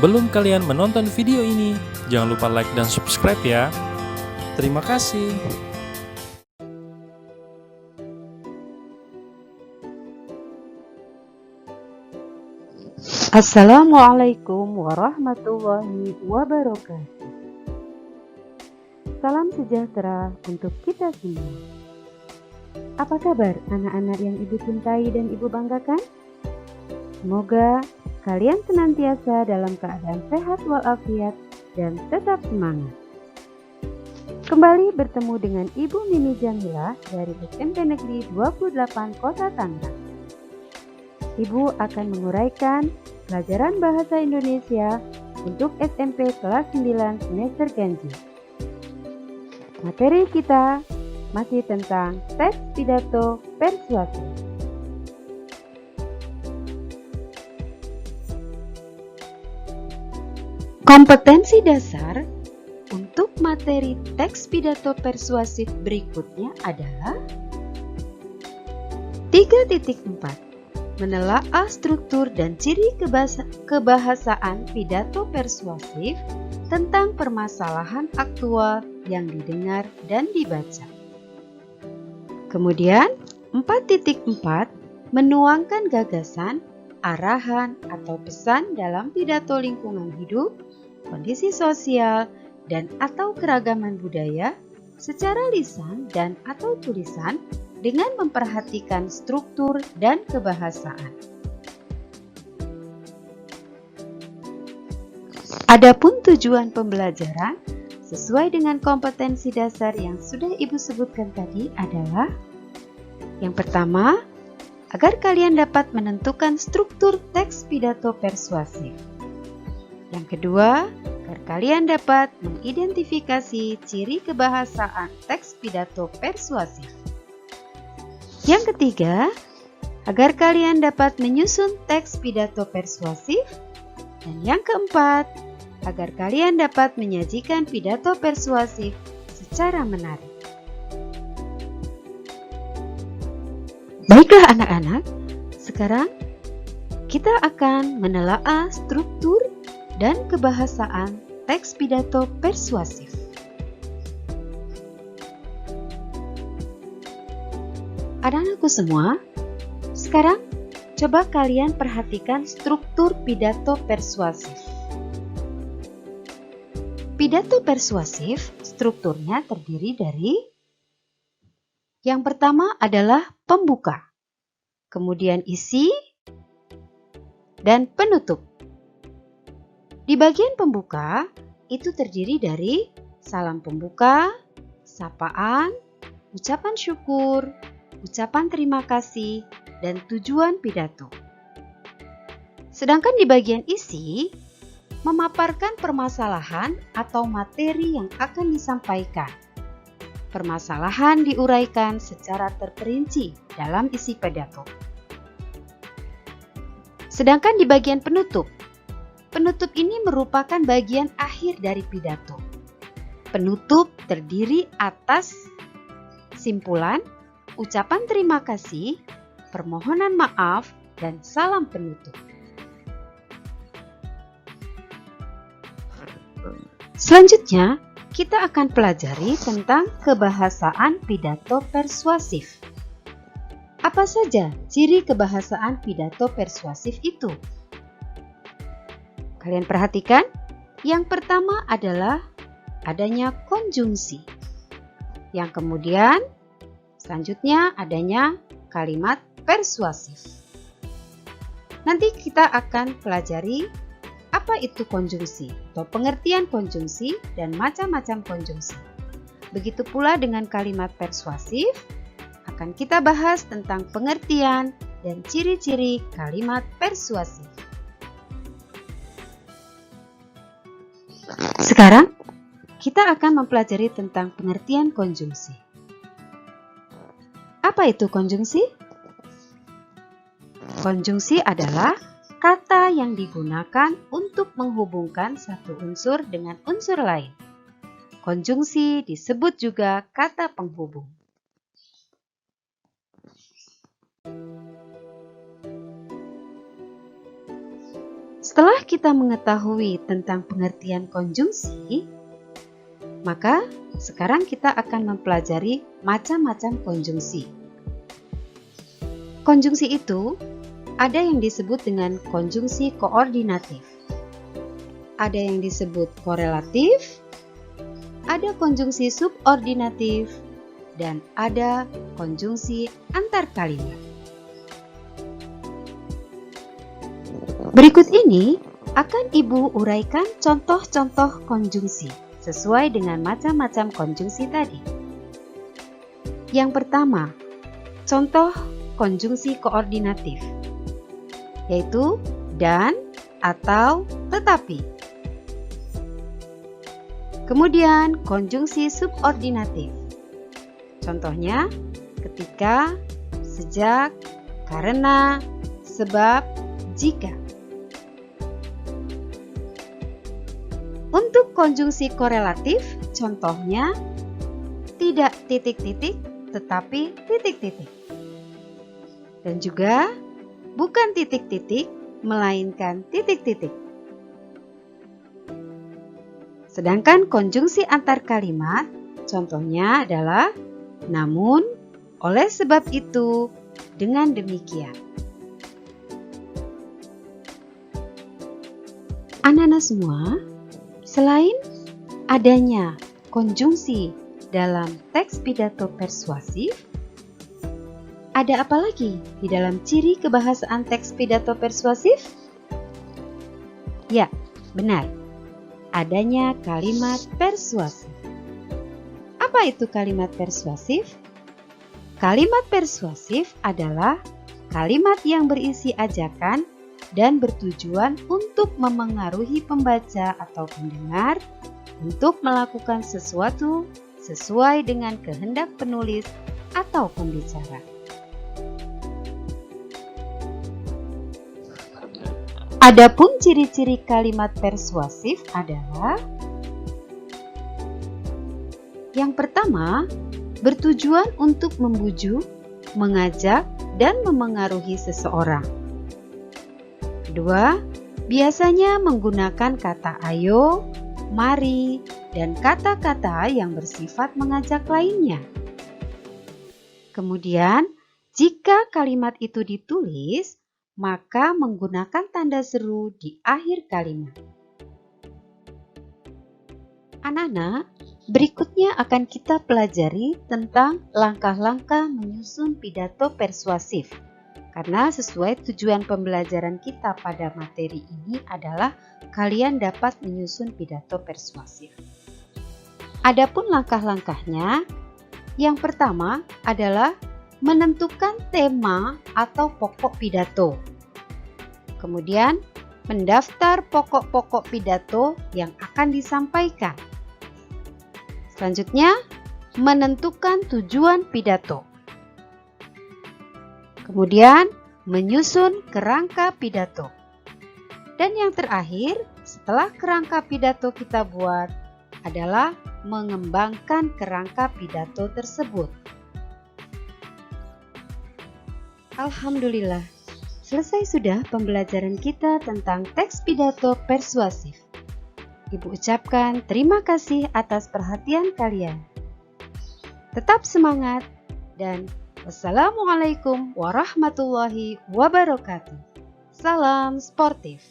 Sebelum kalian menonton video ini, jangan lupa like dan subscribe ya. Terima kasih. Assalamualaikum warahmatullahi wabarakatuh. Salam sejahtera untuk kita semua. Apa kabar anak-anak yang ibu cintai dan ibu banggakan? Semoga kalian senantiasa dalam keadaan sehat walafiat dan tetap semangat. Kembali bertemu dengan Ibu Mimi Jamila dari SMP Negeri 28 Kota Tangerang. Ibu akan menguraikan pelajaran Bahasa Indonesia untuk SMP kelas 9 semester ganjil. Materi kita masih tentang teks pidato persuasif. Kompetensi dasar untuk materi teks pidato persuasif berikutnya adalah 3.4. Menelaah struktur dan ciri kebahasaan pidato persuasif tentang permasalahan aktual yang didengar dan dibaca. Kemudian 4.4. Menuangkan gagasan, arahan atau pesan dalam pidato lingkungan hidup, kondisi sosial, dan atau keragaman budaya secara lisan dan atau tulisan dengan memperhatikan struktur dan kebahasaan. Adapun tujuan pembelajaran sesuai dengan kompetensi dasar yang sudah Ibu sebutkan tadi adalah yang pertama, agar kalian dapat menentukan struktur teks pidato persuasif. Yang kedua, agar kalian dapat mengidentifikasi ciri kebahasaan teks pidato persuasif. Yang ketiga, agar kalian dapat menyusun teks pidato persuasif. Dan yang keempat, agar kalian dapat menyajikan pidato persuasif secara menarik. Baiklah anak-anak, sekarang kita akan menelaah struktur dan kebahasaan teks pidato persuasif. Anak-anakku semua, sekarang coba kalian perhatikan struktur pidato persuasif. Pidato persuasif strukturnya terdiri dari yang pertama adalah pembuka, kemudian isi, dan penutup. Di bagian pembuka, itu terdiri dari salam pembuka, sapaan, ucapan syukur, ucapan terima kasih, dan tujuan pidato. Sedangkan di bagian isi, memaparkan permasalahan atau materi yang akan disampaikan. Permasalahan diuraikan secara terperinci dalam isi pidato. Sedangkan di bagian penutup, penutup ini merupakan bagian akhir dari pidato. Penutup terdiri atas simpulan, ucapan terima kasih, permohonan maaf, dan salam penutup. Selanjutnya, kita akan pelajari tentang kebahasaan pidato persuasif. Apa saja ciri kebahasaan pidato persuasif itu? Kalian perhatikan, yang pertama adalah adanya konjungsi. Yang kemudian, selanjutnya adanya kalimat persuasif. Nanti kita akan pelajari apa itu konjungsi atau pengertian konjungsi dan macam-macam konjungsi. Begitu pula dengan kalimat persuasif, akan kita bahas tentang pengertian dan ciri-ciri kalimat persuasif. Sekarang, kita akan mempelajari tentang pengertian konjungsi. Apa itu konjungsi? Konjungsi adalah kata yang digunakan untuk menghubungkan satu unsur dengan unsur lain. Konjungsi disebut juga kata penghubung. Setelah kita mengetahui tentang pengertian konjungsi, maka sekarang kita akan mempelajari macam-macam konjungsi. Konjungsi itu ada yang disebut dengan konjungsi koordinatif, ada yang disebut korelatif, ada konjungsi subordinatif, dan ada konjungsi antar kalimat. Berikut ini akan Ibu uraikan contoh-contoh konjungsi sesuai dengan macam-macam konjungsi tadi. Yang pertama, contoh konjungsi koordinatif, yaitu dan, atau, tetapi. Kemudian konjungsi subordinatif. Contohnya ketika, sejak, karena, sebab, jika. Untuk konjungsi korelatif, contohnya tidak titik-titik tetapi titik-titik. Dan juga bukan titik-titik melainkan titik-titik. Sedangkan konjungsi antar kalimat, contohnya adalah namun, oleh sebab itu, dengan demikian. Anak-anak semua, selain adanya konjungsi dalam teks pidato persuasif, ada apa lagi di dalam ciri kebahasaan teks pidato persuasif? Ya, benar. Adanya kalimat persuasif. Apa itu kalimat persuasif? Kalimat persuasif adalah kalimat yang berisi ajakan dan bertujuan untuk memengaruhi pembaca atau pendengar untuk melakukan sesuatu sesuai dengan kehendak penulis atau pembicara. Adapun ciri-ciri kalimat persuasif adalah: yang pertama, bertujuan untuk membujuk, mengajak, dan memengaruhi seseorang. Kedua, biasanya menggunakan kata ayo, mari, dan kata-kata yang bersifat mengajak lainnya. Kemudian, jika kalimat itu ditulis, maka menggunakan tanda seru di akhir kalimat. Anak-anak, berikutnya akan kita pelajari tentang langkah-langkah menyusun pidato persuasif. Karena sesuai tujuan pembelajaran kita pada materi ini adalah kalian dapat menyusun pidato persuasif. Adapun langkah-langkahnya, yang pertama adalah menentukan tema atau pokok pidato. Kemudian, mendaftar pokok-pokok pidato yang akan disampaikan. Selanjutnya, menentukan tujuan pidato. Kemudian, menyusun kerangka pidato. Dan yang terakhir, setelah kerangka pidato kita buat, adalah mengembangkan kerangka pidato tersebut. Alhamdulillah, selesai sudah pembelajaran kita tentang teks pidato persuasif. Ibu ucapkan terima kasih atas perhatian kalian. Tetap semangat dan wassalamualaikum warahmatullahi wabarakatuh. Salam sportif.